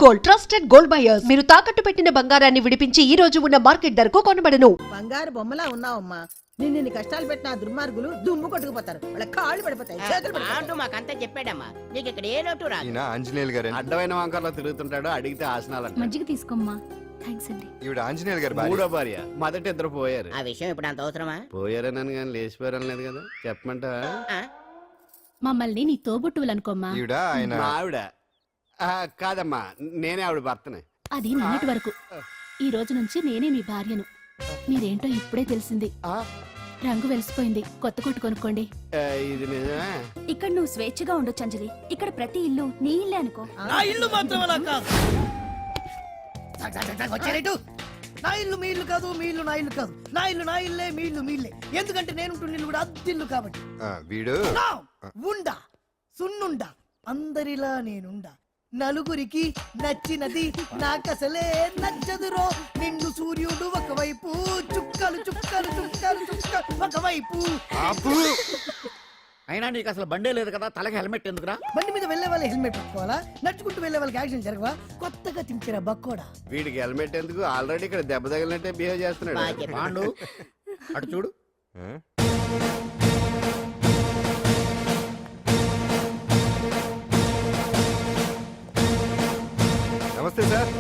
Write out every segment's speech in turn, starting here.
Gold, trusted gold buyers. మీరు తాకట్టు పెట్టిన బంగారాన్ని విడిపించి ఈ రోజు ఉన్న మార్కెట్ ధరకు కొనబడను. బంగారు బొమ్మలా ఉన్నావమ్మా. నిన్ను కష్టాలు పెట్టిన ఆ దుర్మార్గులు దుమ్ము కొట్టుకుపోతారు. వాళ్ళ కాళ్ళు పడిపోతాయి, చేతులు పడిపోతాయి. మాకంతా చెప్పాడమ్మా, నీకు ఇక్కడ ఏ లోటు రాదు. ఈయన ఆంజనేయులు గారు అడ్డమైన వంకర్లో తిరుగుతుంటాడు, అడిగితే ఆసనాలంట. మజ్జిగ తీసుకోమ్మా. థ్యాంక్స్ అండి. ఈవిడ ఆంజనేయులు గారు భార్య. మూడో భార్య. మొదట ఇద్దరు పోయారు. ఆ విషయం ఇప్పుడు అంత అవసరమా? పోయారనని కానీ లేచిపోయారని లేదు కదా, చెప్పమంటావా? ఆ? మమ్మల్ని నీ తోబుట్టువులు అనుకోమ్మా. ఈవిడ ఆయన మా ఆవిడ కాదమ్మా, నేనే ఆవిడ భర్తనే. అది నిన్నటి వరకు. ఈ రోజు నుంచి నేనే మీ భార్యను. మీరేంటో ఇప్పుడే తెలిసింది. రంగు వెలిసిపోయింది, కొత్త కొట్టు కొనుక్కోండి. ఇది నిజమే. ఇక్కడ నువ్వు స్వేచ్ఛగా ఉండొచ్చు అంజలి. ఇక్కడ ప్రతి ఇల్లు నీ ఇల్లే అనుకో. నా ఇల్లు మాత్రం అలా కాదు. వచ్చారేటు? నా ఇల్లు మీ ఇల్లు కాదు, మీ ఇల్లు నా ఇల్లు కాదు. నా ఇల్లు నా ఇల్లే, మీ ఇల్లు మీ ఇల్లే. ఎందుకంటే నేను ఇల్లు కూడా అద్దిల్లు కాబట్టి. వీడు ఉండా సున్నుండా అందరిలా నేనుండా. నలుగురికి నచ్చినది నాకసలే నచ్చదురో. నిండు సూర్యుడు ఒకవైపు, చుక్కలు చుక్కలు చుక్కలు చుక్కలు ఒకవైపు. అయినా నీకు అసలు బండే లేదు కదా, తలకి హెల్మెట్ ఎందుకురా? బండి మీద వెళ్లే వాళ్ళు హెల్మెట్ పెట్టుకోవాలా? నడుచుకుంటూ వెళ్లే వాళ్ళకి యాక్సిడెంట్ జరగవా? కొత్తగా తింటారా బక్కోడా? వీడికి హెల్మెట్ ఎందుకు, ఆల్రెడీ ఇక్కడ దెబ్బ తగిలినట్టే బిహేవ్ చేస్తున్నాడు. పాండు అటు చూడు. నమస్తే సార్.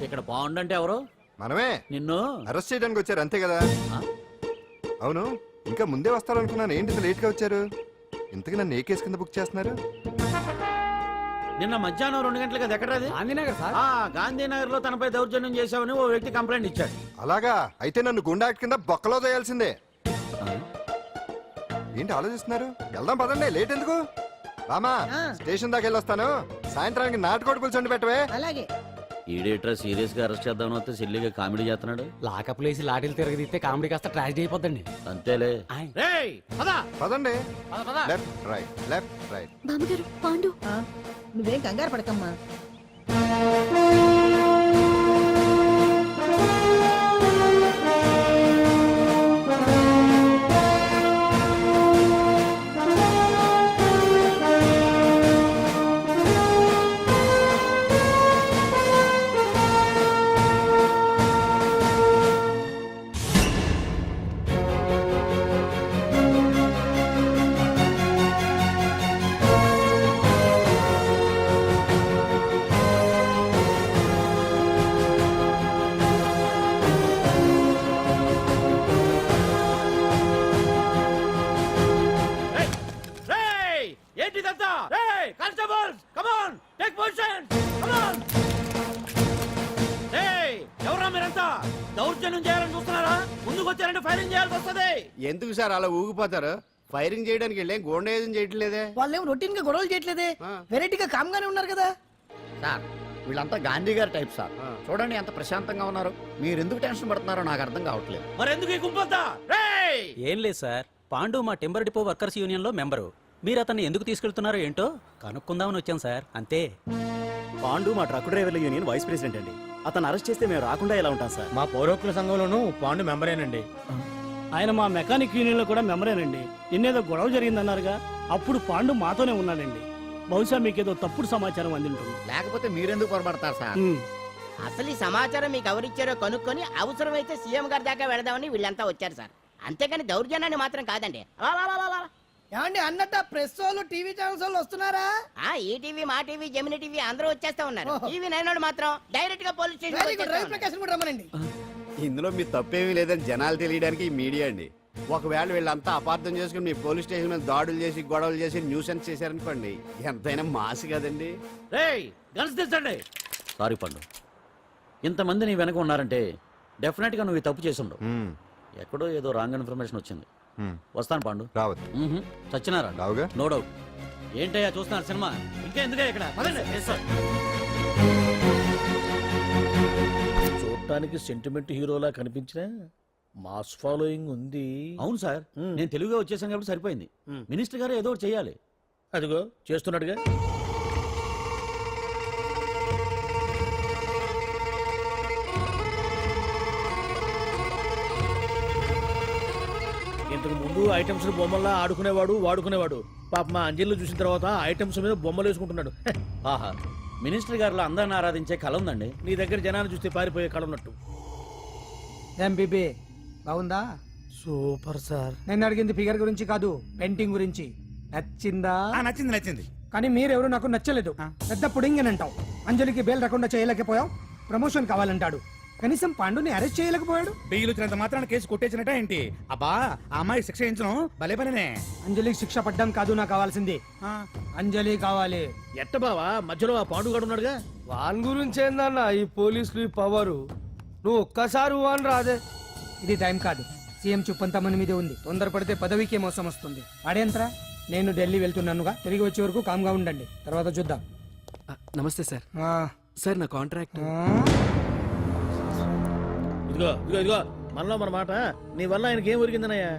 ఇక్కడ బాగుండంటే ఎవరు? మనమే. నిన్ను అరెస్ట్ చేయడానికి వచ్చారు అంతే కదా? అవును, ఇంకా ముందే వస్తారనుకున్నాను. ఏంటి లేట్ గా వచ్చారు? ఇంతకు నన్ను ఏ కేసు కింద బుక్ చేస్తున్నారు? నిన్న మధ్యాహ్నం 2 గంటలకు అది ఎక్కడది? గాంధీనగర్ సార్. గాంధీనగర్ లో తనపై దౌర్జన్యం చేశామని ఓ వ్యక్తి కంప్లైంట్ ఇచ్చాడు. అలాగా? అయితే నన్ను గుండా యాక్ట్ కింద బొక్కలో చేయాల్సిందే. ఏంటి ఆలోచిస్తున్నారు? వెళ్దాం పదండి, లేట్ ఎందుకు? రామా, స్టేషన్ దాకా వెళ్ళొస్తాను. సాయంత్రానికి నాటుకోడి పులుసు వండి పెట్టవే. అలాగే. ఈడేట్రా సీరియస్ గా అరెస్ట్ చేద్దామని వస్తే సిల్లిగా కామెడీ చేస్తున్నాడు. లాకప్ లేసి లాఠీలు తిరగదీస్తే కామెడీ కాస్త ట్రాజడీ అయిపోద్దండి. అంతేలే. పదండి. Left right, left right. బామ్మగారు, పాండు. నువ్వేం కంగారు పడకమ్మా. ఏంటిదంతా? Constables, come on, take position, come on. ఎవరా మీరంతా? దౌర్జన్యం చేయాలని చూస్తున్నారా? ముందుకు వచ్చారంటే ఫైరింగ్ చేయాల్సి వస్తుంది. ఎందుకు సార్ అలా ఊగిపోతారు? ఫైరింగ్ చేయడానికి వెళ్ళే గోండేజం చేయట్లేదే. వాళ్ళేం రొటీన్ గా గొడవలు చేయట్లేదే, వెరైటీగా కామ్గానే ఉన్నారు కదా సార్. వీళ్ళంతా గాంధీ గారి టైప్ సార్. చూడండి ఎంత ప్రశాంతంగా ఉన్నారు. మీరు ఎందుకు టెన్షన్ పడుతున్నారో నాకు అర్థం కావట్లేదు. మరి ఎందుకు ఈ గుంపంతా? ఏం లేదు సార్, పాండు మా టింబర్ డిపో వర్కర్స్ యూనియన్ లో మెంబరు. మీరు అతన్ని ఎందుకు తీసుకెళ్తున్నారో ఏంటో కనుక్కుందామని వచ్చాం సార్, అంతే. పాండు మా ట్రక్ డ్రైవర్ల యూనియన్ వైస్ ప్రెసిడెంట్ అండి. అతను అరెస్ట్ చేస్తే మేము రాకుండా ఎలా ఉంటాం సార్? మా పౌరోక్తుల సంఘంలోనూ పాండు మెంబరేనండి. ఆయన మా మెకానిక్ యూనియన్ లో కూడా మెంబరేనండి. నిన్నేదో గొడవ జరిగిందన్నారుగా, అప్పుడు పాండు మాతోనే ఉన్నాడండి. బహుశా మీకేదో తప్పుడు సమాచారం అందింటుంది. లేకపోతే మీరెందుకు పొరపడతారు సార్? అసలు ఈ సమాచారం మీకు ఎవరిచ్చారో కనుక్కొని అవసరమైతే సీఎం గారి దాకా వెళదామని వీళ్ళంతా వచ్చారు సార్. అంతేకాని దౌర్జన్యాన్ని మాత్రం కాదండి. ఏమండి అన్నట్టు ప్రెస్ వాళ్ళు, టీవీ ఛానల్స్ వాళ్ళు వస్తున్నారా? ఈ టీవీ, మా టీవీ, జెమిని టీవీ అందరూ వచ్చేస్తా ఉన్నారు. టీవీ 9 మాత్రం డైరెక్ట్ గా పోలీస్ స్టేషన్ రమ్మనండి. ఇందులో మీ తప్పేమీ లేదని జనాలు తెలియడానికి ఈ మీడియా అండి. ఒకవేళ వీళ్ళంతా అపార్థం చేసుకుని మీ పోలీస్ స్టేషన్ మీద దాడులు చేసి, గొడవలు చేసి, న్యూసెన్స్ చేశారనుకోండి, ఎంతైనా మాసి కదండి. సారీ పండు, ఇంతమంది నీ వెనక ఉన్నారంటే డెఫినెట్ గా నువ్వు తప్పు చేసి ఉండవు. ఎక్కడో ఏదో రాంగ్ ఇన్ఫర్మేషన్ వచ్చింది. వస్తాను పాండు. రావద్దు. చచ్చినారా? రావుగా. No doubt. ఏంటయ్యా చూస్తున్నారు సినిమా? ఇంకా ఎందుకే ఇక్కడ? చూడటానికి సెంటిమెంట్ హీరోలా కనిపించినా మాస్ ఫాలోయింగ్ ఉంది. అవును సార్, నేను తెలుగుగా వచ్చేసాను కాబట్టి సరిపోయింది. మినిస్టర్ గారు ఏదో ఒకటి చేయాలి. అదిగో చేస్తున్నాడుగా. ఇంతకు ముందు ఐటమ్స్ బొమ్మల్లా ఆడుకునేవాడు, వాడుకునేవాడు. పాప మా అంజలిలో చూసిన తర్వాత ఐటమ్స్ మీద బొమ్మలు వేసుకుంటున్నాడు. ఆహా, మినిస్టర్ గారిలో అందరిని ఆరాధించే కళ ఉందండి. నీ దగ్గర జనాన్ని చూస్తే పారిపోయే కళ ఉన్నట్టు. ఏం బీబీ బాగుందా? Super sir. నేను అడిగింది ఫిగర్ గురించి కాదు, పెయింటింగ్ గురించి. నచ్చిందా? నచ్చింది. కానీ మీరెవరు నాకు నచ్చలేదు. పెద్ద పుడింగ్ అంటావు. అంజలికి బెయిల్ రాకుండా చేయలేకపోయావు. ప్రమోషన్ కావాలంటాడు. కనీసం పాండుని అరెస్ట్ చేయలేకపోయాడు. బెయిల్ వచ్చినంత మాత్రాన కేసు కొట్టేసినట్ట ఏంటి? అబ్బా ఆ అమ్మాయి శిక్ష వేయించడం భలే పనినే. అంజలికి శిక్ష పడ్డం కాదు నాకు కావాల్సింది. అంజలి కావాలి. ఎట్ట బావా మధ్యలో ఆ పాండుగాడు ఉన్నాడుగా. వాన్ గురించి ఏందన్నా ఈ పోలీసులు పవరు? నువ్వు ఒక్కసారి వాన్ రాదే. ఇది టైం కాదు. సీఎం చుప్పంతా మన మీదే ఉంది. తొందరపడితే పదవికే మోసం వస్తుంది. అడేంత్రా, నేను ఢిల్లీ వెళ్తున్నానుగా. తిరిగి వచ్చే వరకు కామ్గా ఉండండి, తర్వాత చూద్దాం. నమస్తే సార్. సార్ నా కాంట్రాక్ట్. ఇదిగో మనలో మన మాట. నీ వల్ల ఆయనకి ఏం ఒరిగిందనయ్యా?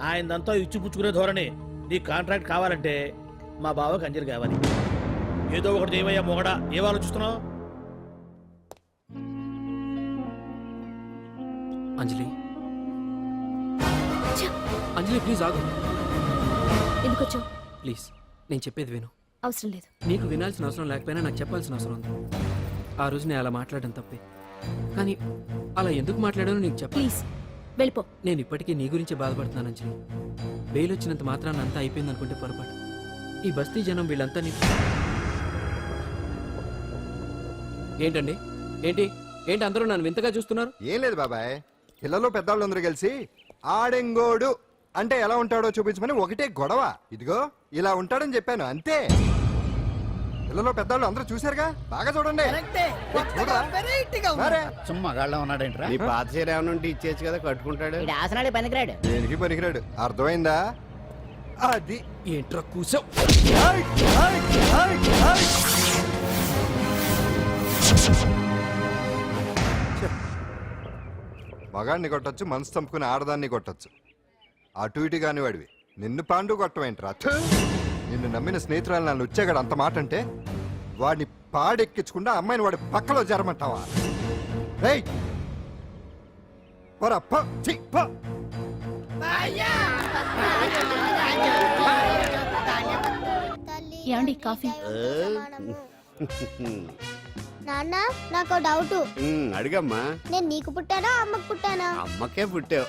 ఆయనదంతా ఇచ్చిపుచ్చుకునే ధోరణి. నీ కాంట్రాక్ట్ కావాలంటే మా బావకి అంజలి కావాలి. ఏదో ఒకటి ఏమయ్యా మొగడా, ఏం ఆలోచిస్తున్నావు? అంజలి అంజలి ప్లీజ్ ఆగు. ఎందుకొచ్చావు? ప్లీజ్ నేను చెప్పేది విను. అవసరం లేదు. నీకు వినాల్సిన అవసరం లేకపోయినా నాకు చెప్పాల్సిన అవసరం ఉంది. ఆ రోజు నేను అలా మాట్లాడడం తప్పే, కానీ అలా ఎందుకు మాట్లాడానో నీకు చెప్ప. ప్లీజ్ వెళ్ళిపో. నేను ఇప్పటికీ నీ గురించి బాధపడుతున్నాను అంజలి. బెయిల్ వచ్చినంత మాత్రాన్ని అంతా అయిపోయింది అనుకుంటే పొరపాటు. ఈ బస్తీ జనం వీళ్ళంతా ఏంటండి ఏంటి అందరూ నన్ను వింతగా చూస్తున్నారు? ఏం లేదు బాబాయ్, పిల్లలు పెద్దవాళ్ళందరూ కలిసి ఆడెంగోడు అంటే ఎలా ఉంటాడో చూపించమని ఒకటే గొడవ. ఇదిగో ఇలా ఉంటాడని చెప్పాను అంతే. పిల్లలు పెద్దవాళ్ళు అందరూ చూశారుగా, బాగా చూడండి. మరే. సుమ్మా గాళ్ళ ఉన్నాడేంట్రా? నీ పాత చీర ఏమైనా ఉంటే ఇచ్చేచ్చు కదా, కట్టుకుంటాడు. వీడు ఆసనాలే పనికిరాడు. దేనికి పనికిరాడు, అర్థమైందా? అది ఏంట్రా కూసావు? మగాడిని కొట్టచ్చు, మనసు చంపుకుని ఆడదాన్ని కొట్టచ్చు. అటు ఇటు కాని వాడివి నిన్ను పాండు కొట్టమేంట్రా? నిన్ను నమ్మిన స్నేహితురాలు నన్ను వచ్చాగాడు అంత మాట అంటే వాడిని పాడెక్కించకుండా అమ్మాయిని వాడి పక్కలో జరమంటావా? ఏమండి కాఫీ? నాన్న నాకు డౌట్. అడిగమ్మా. నేను నీకు పుట్టానా అమ్మకు పుట్టానా? అమ్మకే పుట్టావు.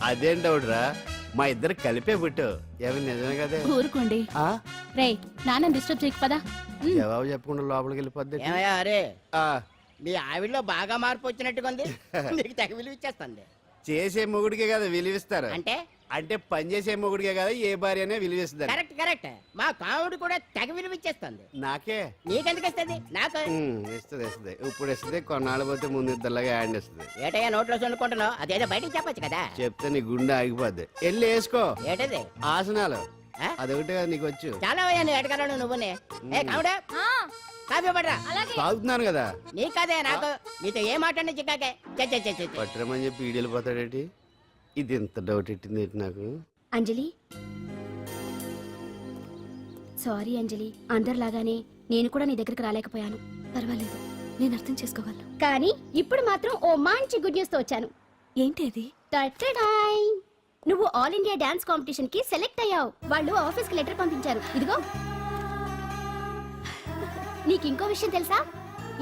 అదేం డౌట్ రా, మా ఇద్దరు కలిపే పుట్టావు. ఏమి నిజమే కదే? ఊరుకోండి. రే నాన్న డిస్టర్బ్ చేయకు పదా. జవాబు చెప్పకుండా లోపలికి వెళ్ళిపోద్ది. ఏమయ్యా అరే, మీ ఆవిడలో బాగా మార్పు వచ్చినట్టుగా ఉంది. నీకు తెగ విలువ ఇచ్చేస్తుంది. చేసే మొగుడికే కదా విలువిస్తారు. అంటే అంటే పని చేసే మొగుడికే కదా ఏ భార్య అనే విలువిస్తారు. కరెక్ట్. మా కాముడు కూడా తెగ విలువ ఇచ్చేస్తుంది. నాకే? నీకెందుకు ఇస్తుంది? నాకు ఇస్తుంది. ఇప్పుడు ఇస్తుంది, కొన్నాళ్ళు పోతే ముందు ఇద్దరులాగా హ్యాండ్ ఇస్తుంది. ఏటయ్యా నోట్లో చదువుకుంటున్నావు? అదేదో బయటికి చెప్పొచ్చు కదా. చెప్తే నీ గుండె ఆగిపోద్ది. వెళ్ళి వేసుకో. ఏటది? ఆసనాలు అదొకటి కదా నీకు వచ్చు. చాలా అయ్యా నీ ఎడగలను నువ్వునే. ఏ కాముడా కాఫీ పడరా. తాగుతున్నాను కదా. నీ కదే నాకు. నీతో ఏ మాట్లాడి చిక్కాకే పట్టరమని చెప్పి ఈడు వెళ్ళిపోతాడేటి? ఇది ఎంత డౌట్ ఎట్టింది నాకు. అంజలి సారీ అంజలి, అందరిలాగానే నేను కూడా నీ దగ్గరికి రాలేకపోయాను. పర్వాలేదు, నేను అర్థం చేసుకోగలను. కానీ ఇప్పుడు మాత్రం ఓ మంచి గుడ్ న్యూస్ తో వచ్చాను. ఏంటి అది? టటడాయ్! నువ్వు ఆల్ ఇండియా డాన్స్ కాంపిటీషన్ కి సెలెక్ట్ అయ్యావు. వాళ్ళు ఆఫీస్ కి లెటర్ పంపించారు. ఇదిగో. నీకు ఇంకో విషయం తెలుసా?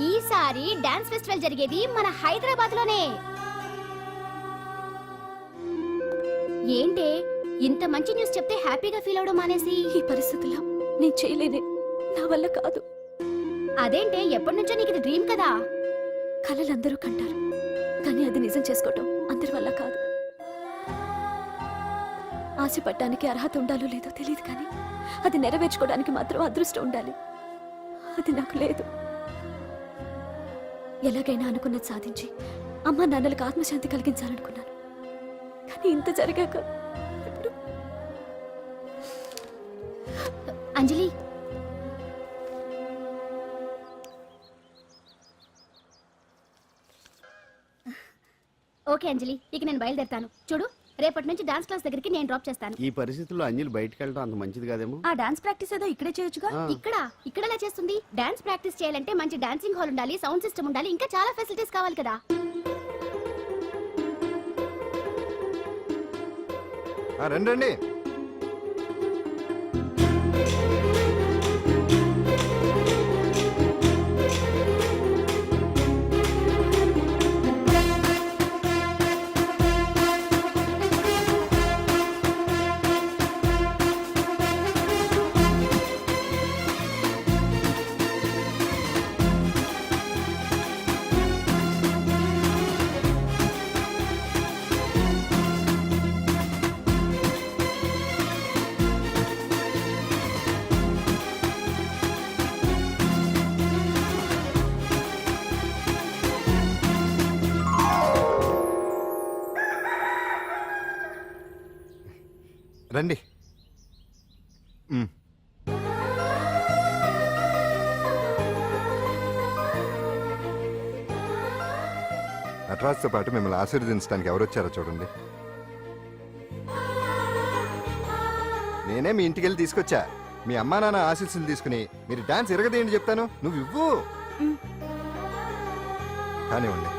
ఈసారి డాన్స్ ఫెస్టివల్ జరిగేది మన హైదరాబాద్ లోనే. ఏంటే ఇంత మంచి న్యూస్ చెప్తే హ్యాపీగా ఫీల్ అవడం మానేసి? ఈ పరిస్థితుల్లో నేను చేయలేనే, నా వల్ల కాదు. అదేంటే ఎప్పటి నుంచో నీకు ఇది డ్రీమ్ కదా? కలలందరూ కంటారు, కానీ అది నిజం చేసుకోవటం అందరి వల్ల కాదు. ఆశపడటానికి అర్హత ఉండాలో లేదో తెలియదు, కానీ అది నెరవేర్చుకోవడానికి మాత్రం అదృష్టం ఉండాలి. అది నాకు లేదు. ఎలాగైనా అనుకున్నది సాధించి అమ్మా నాన్నలకు ఆత్మశాంతి కలిగించాలనుకున్నాను, కానీ ఇంత జరిగాక ఇప్పుడు. అంజలి, ఓకే అంజలి, ఇక నేను బయలుదేరుతాను. చూడు, రేపటి నుంచి డాన్స్ క్లాస్ దగ్గరికి నేను డ్రాప్ చేస్తాను. ఈ పరిస్థితుల్లో అంజలి బయటకు వెళ్ళడం అంత మంచిది కాదేమో. ఆ డాన్స్ ప్రాక్టీస్ ఏదో ఇక్కడే చేయొచ్చుగా. ఇక్కడ ఎలా చేస్తుంది? డాన్స్ ప్రాక్టీస్ చేయాలంటే మంచి డాన్సింగ్ హాల్ ఉండాలి, సౌండ్ సిస్టమ్ ఉండాలి, ఇంకా చాలా ఫెసిలిటీస్ కావాలి కదా. రండి. రండి. నటరాజ్తో పాటు మిమ్మల్ని ఆశీర్వదించడానికి ఎవరు వచ్చారో చూడండి. నేనే మీ ఇంటికి వెళ్ళి తీసుకొచ్చా. మీ అమ్మా నాన్న ఆశీస్సులు తీసుకుని మీరు డాన్స్ ఎరగదేయండి చెప్తాను. నువ్వు ఇవ్వు. కానివ్వండి.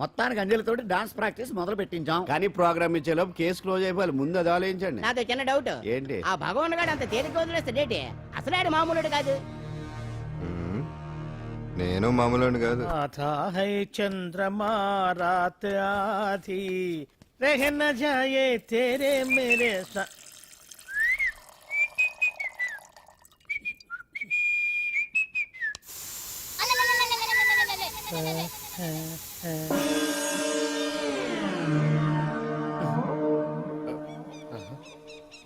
మొత్తానికి అంజలితోటి డాన్స్ ప్రాక్టీస్ మొదలు పెట్టించాం. కానీ ప్రోగ్రామ్ ఇచ్చేలోపు కేసు క్లోజ్ అయిపోవాలి. ముందు అది ఆలోచించండి. నాతో చిన్న డౌట్. ఏంటి? ఆ భగవాన్ గారు అంత తేలిక వదిలేస్తాడేటి? అసలు ఆయన మామూలుడు కాదు. నేను మామూలు కాదు. आता है चंद्रमा रात आधी रह न जाए तेरे मेरे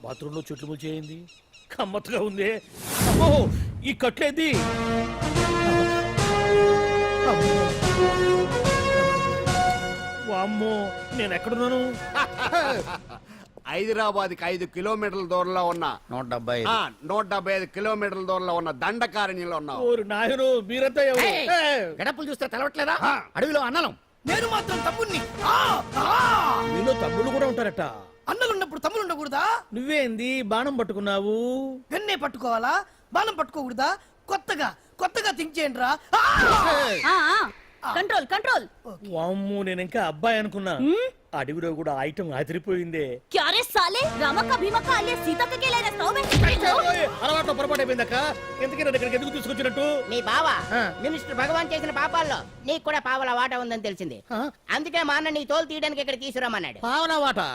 బాత్రూంలో చెట్లు ముల్చేయింది. కమ్మత్తుగా ఉంది. అమ్మో, ఈ కట్లేంది? వామ్మో, నేను ఎక్కడున్నాను? హైదరాబాద్కి 5 కిలోమీటర్ల దూరంలో ఉన్న 175 కిలోమీటర్ల దూరంలో ఉన్న దండకారణ్యంలో ఉన్నావు. ఓరి నాయను, మీరంతా ఎవరు? గడపలు చూస్తే తెలవట్లేదా? అడవిలో అన్నలం. నేను మాత్రం తమ్ముణ్ణి. మీలో తమ్ముళ్ళు కూడా ఉంటారట. అన్నలున్నప్పుడు తమ్ముడు ఉండకూడదా? నువ్వేంది బాణం పట్టుకున్నావు? గన్నే పట్టుకోవాలా? బాణం పట్టుకోకూడదా? కొత్తగా థింక్ చేయండి రా. Control control. వామ్మో, నేను ఇంకా అబ్బాయి అనుకున్నా. అడవిలో కూడా ఐటమ్ అదిరిపోయిందే. క్యారే సాలే రామక్క భీమక్క అలియా సీతక్క కేలేనా సౌమే. అలవాట్లో పొరపాటు అయిపోయిందక్క. ఎందుకని ఇక్కడికి ఎందుకు తీసుకొచ్చినట్టు? మీ బావ మినిస్టర్ భగవాన్ చేసిన పాపాల్లో నీకు కూడా పావలా వాటా ఉందని తెలిసింది. అందుకే మా అన్న నీ తోలు తీయడానికి ఇక్కడ తీసుకురామన్నాడు. పావలా వాటా?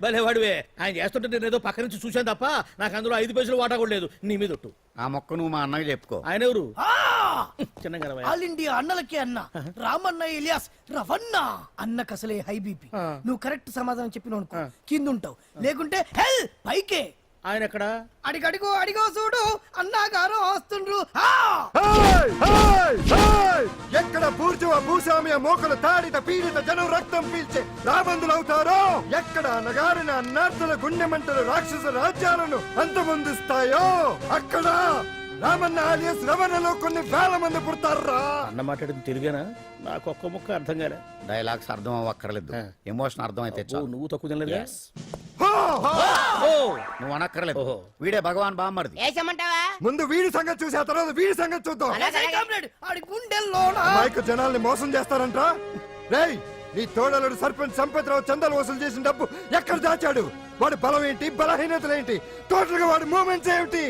భలే వాడివే. ఆయన చేస్తుంటే నేను ఏదో పక్క నుంచి చూశాను తప్ప నాకు అందులో 5 పైసలు వాటా కూడా లేదు. నీ మీద ఒట్టు. ఆ మొక్క నువ్వు మా అన్నకి చెప్పుకో. ఆయన ఎవరు? చిన్నగా ఆల్ ఇండియా అన్నలకి అన్న రామన్న ఇలియాస్ రవన్న. అన్నకు అసలే హై బీపీ. నువ్వు కరెక్ట్ సమాధానం చెప్పిన కింద ఉంటావు, లేకుంటే హెల్ పైకే. ఆయన ఎక్కడ? అడిగో చూడు అన్నగారు వస్తుండ్రు. ఎక్కడ బూర్జువ భూస్వామ్య మోకలు తాడిత పీడిత జనం రక్తం పీల్చే రాబందులు అవుతారో, ఎక్కడ నగారిన అన్నార్థుల గుండె మంటలు రాక్షస రాజ్యాలను అంతమొందిస్తాయో, అక్కడ రామన్న ఆలియస్ రవణలో కొన్ని వేల మంది పుడతారా. అన్న మాట్లాడింది తెలుగేనా? నాకు ఒక్క ముక్క అర్థం కాలే. డైలాగ్స్ అర్థం అవ్వక్కర్లేదు, ఎమోషన్ అర్థం అయితే చాలు. నువ్వు తక్కువ తినలేదు. నువ్వు అనక్కర్లేదు. వీడే భగవాన్ బామ్మర్ది. వేసమంటావా? ముందు వీడి సంగతి చూసి ఆ తర్వాత వీడి సంగతి చూద్దాం. మైకు జనాల్ని మోసం చేస్తారంట. రేయ్, నీ తోడలుడు సర్పంచ్ సంపత్రావు చందాలు వసూలు చేసిన డబ్బు ఎక్కడ దాచాడు? వాడి బలం ఏంటి, బలహీనతలు ఏంటి, టోటల్ గా వాడి మూమెంట్స్ ఏమిటి?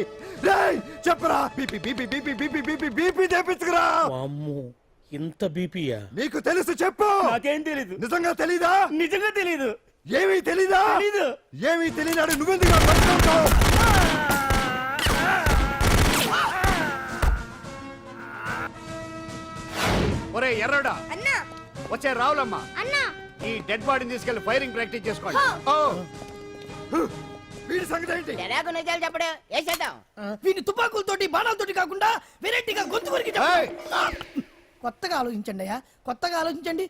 రేయ్ చెప్పరా. BP BP BP BP BP BP చేపించుకురా. ఇంత బీపీయా? నీకు తెలుసు చెప్పు. నాకేం తెలీదు. నిజంగా తెలీదా? నిజంగా తెలీదు. ఏమీ తెలీదా? తెలీదు. ఏమీ తెలియనాడు నువ్వెందుకు పట్టుకుంటావు? ఒరే ఎర్రడా, వచ్చే రావులమ్మా, ఈ డెడ్ బాడీని తీసుకెళ్లి ఫైరింగ్ ప్రాక్టీస్ చేసుకోండి. వీడి సంగతి ఏంటి? ఎలాగో నిజాలు చెప్పడు. వేసేద్దాం. వీని తుపాకులతోటి బాణాలతోటి కాకుండా వెరైటీగా గొంతు వరకు కొత్తగా ఆలోచించండి అయ్యా, కొత్తగా ఆలోచించండి.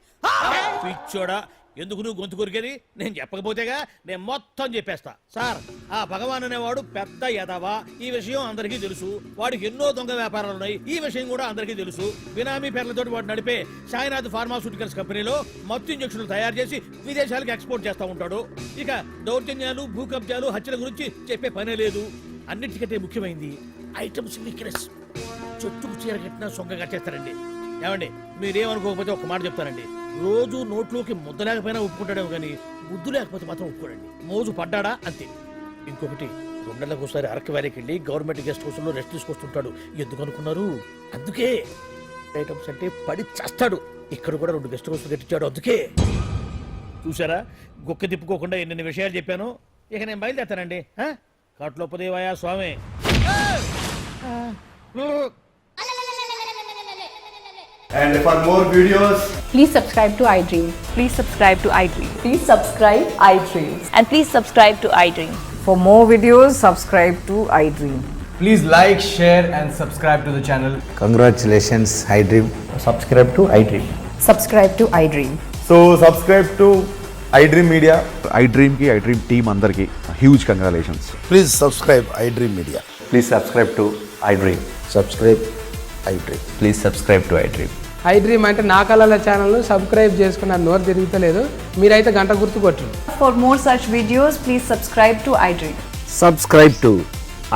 పిచ్చోడా, ఎందుకు నువ్వు గొంతు కొరికేది? నేను చెప్పకపోతేగా నేను మొత్తం చెప్పేస్తా. సార్, ఆ భగవాన్ అనేవాడు పెద్ద యదవ. ఈ విషయం అందరికీ తెలుసు. వాడికి ఎన్నో దొంగ వ్యాపారాలు ఉన్నాయి. ఈ విషయం కూడా అందరికీ తెలుసు. బినామీ పేర్లతో వాడు నడిపే సాయినాథ్ ఫార్మాస్యూటికల్స్ కంపెనీలో మత్తు ఇంజక్షన్లు తయారు చేసి విదేశాలకు ఎక్స్పోర్ట్ చేస్తా ఉంటాడు. ఇక దౌర్జన్యాలు, భూ కబ్జాలు, హత్యల గురించి చెప్పే పనే లేదు. అన్నిటికంటే ముఖ్యమైనది ఐటమ్స్ వీక్నెస్. చెట్టుకు చీర కట్టినా సొంగ కట్టేస్తారండి. ఏమండి, మీరేమనుకోకపోతే ఒక మాట చెప్తానండి. రోజు నోట్లోకి ముద్ద లేకపోయినా ఒప్పుకుంటాడేమో కానీ ముద్దు లేకపోతే మాత్రం ఒప్పుకోడండి. మోజు పడ్డాడా అంతే. ఇంకొకటి, 2 నెలలకు ఒకసారి అరకు వ్యాలీకి వెళ్ళి గవర్నమెంట్ గెస్ట్ హౌస్ లో రెస్ట్ తీసుకొస్తుంటాడు. ఎందుకు అనుకున్నారు? అందుకే. ఐటమ్స్ అంటే పడి చేస్తాడు. ఇక్కడ కూడా 2 గెస్ట్ హౌస్ కట్టించాడు. అందుకే. చూసారా, గుక్క తిప్పుకోకుండా ఎన్ని విషయాలు చెప్పాను. ఇక నేను బయలుదేరుతానండి. కాట్లోపదేవాయా స్వామి. And for more videos, please subscribe to iDream. Please subscribe to iDream. Please subscribe iDream. And please subscribe to iDream. For more videos, subscribe to iDream. please like, share, and subscribe to the channel. Congratulations iDream. Subscribe to iDream. Subscribe to iDream. So subscribe to iDream Media. iDream కి iDream team అందరికి huge congratulations. Please subscribe iDream media. Please subscribe to iDream. Subscribe iDream. Please subscribe to iDream. iDream అంటే నా కళల channel subscribe చేసుకున్న నోరు తిరుగుతలేదు. మీరైతే గంట గుర్తు కొట్టండి. For more such videos, please subscribe to iDream. Subscribe to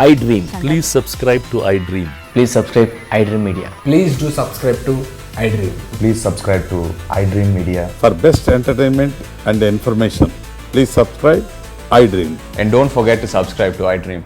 iDream. Please subscribe to iDream. Please subscribe iDream Media. Please do subscribe to iDream. Please subscribe to iDream media. For best entertainment and information, please subscribe iDream. And don't forget to subscribe to iDream.